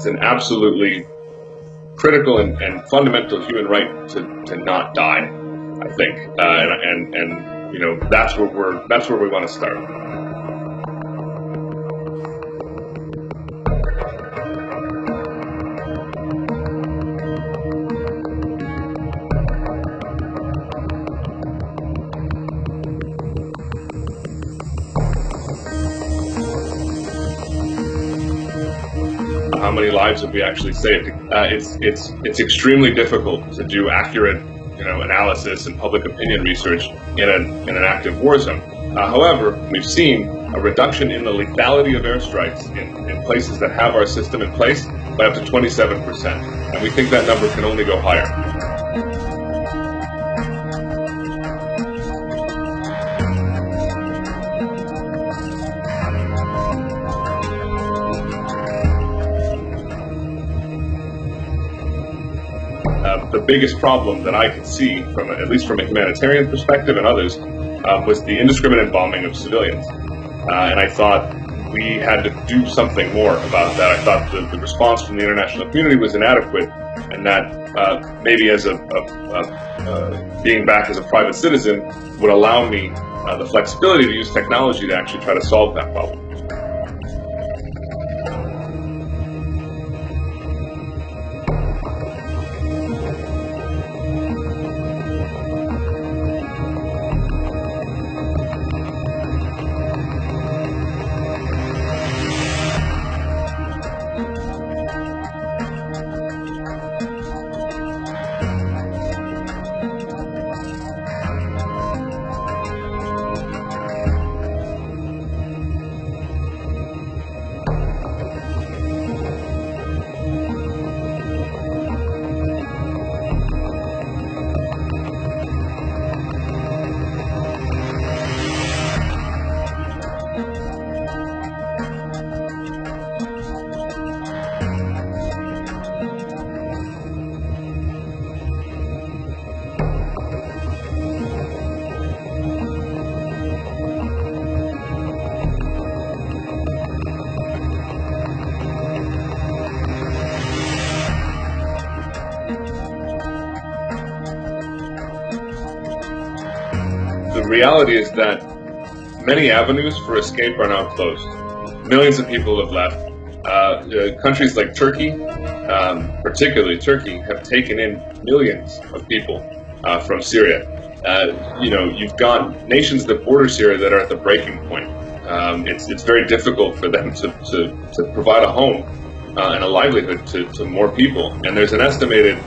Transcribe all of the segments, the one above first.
It's an absolutely critical and fundamental human right to not die, I think, and you know, that's where we want to start. How many lives have we actually saved? It's extremely difficult to do accurate, analysis and public opinion research in an active war zone. However, we've seen a reduction in the lethality of airstrikes in places that have our system in place by up to 27%, and we think that number can only go higher. The biggest problem that I could see, at least from a humanitarian perspective and others, was the indiscriminate bombing of civilians. And I thought we had to do something more about that. I thought the response from the international community was inadequate, and that maybe as being back as a private citizen would allow me the flexibility to use technology to actually try to solve that problem. The reality is that many avenues for escape are now closed. Millions of people have left. Countries like Turkey, particularly Turkey, have taken in millions of people from Syria. You've got nations that border Syria that are at the breaking point. It's very difficult for them to provide a home and a livelihood to more people. And there's an estimated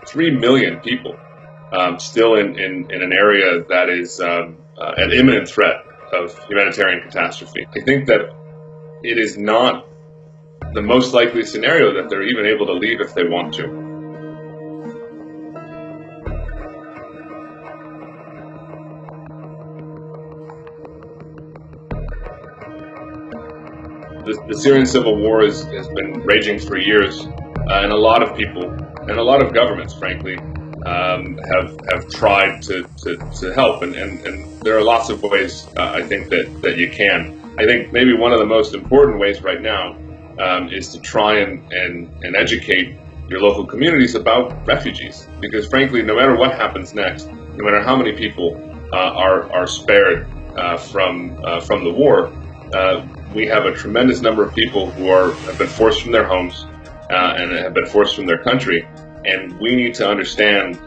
3 million people still in an area that is an imminent threat of humanitarian catastrophe. I think that it is not the most likely scenario that they're even able to leave if they want to. The Syrian civil war has been raging for years, and a lot of people and a lot of governments, frankly, have tried to help, and there are lots of ways I think that you can. I think maybe one of the most important ways right now is to try and educate your local communities about refugees, because frankly, no matter what happens next, no matter how many people are spared from the war, we have a tremendous number of people who have been forced from their homes and have been forced from their country. And we need to understand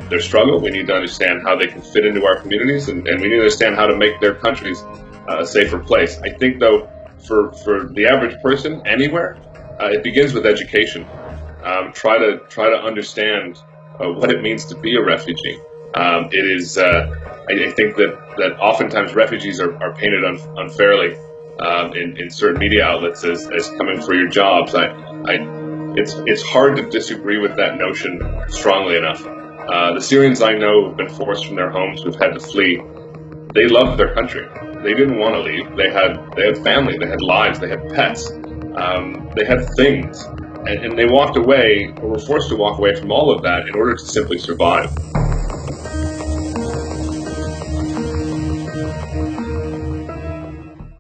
their struggle. We need to understand how they can fit into our communities, and we need to understand how to make their countries a safer place. I think, though, for the average person anywhere, it begins with education. Try to understand what it means to be a refugee. It is. I think that oftentimes refugees are painted unfairly in certain media outlets as coming for your jobs. It's hard to disagree with that notion strongly enough. The Syrians I know who've been forced from their homes, who've had to flee, they loved their country. They didn't want to leave. They had family, they had lives, they had pets, they had things, and they walked away, or were forced to walk away from all of that in order to simply survive.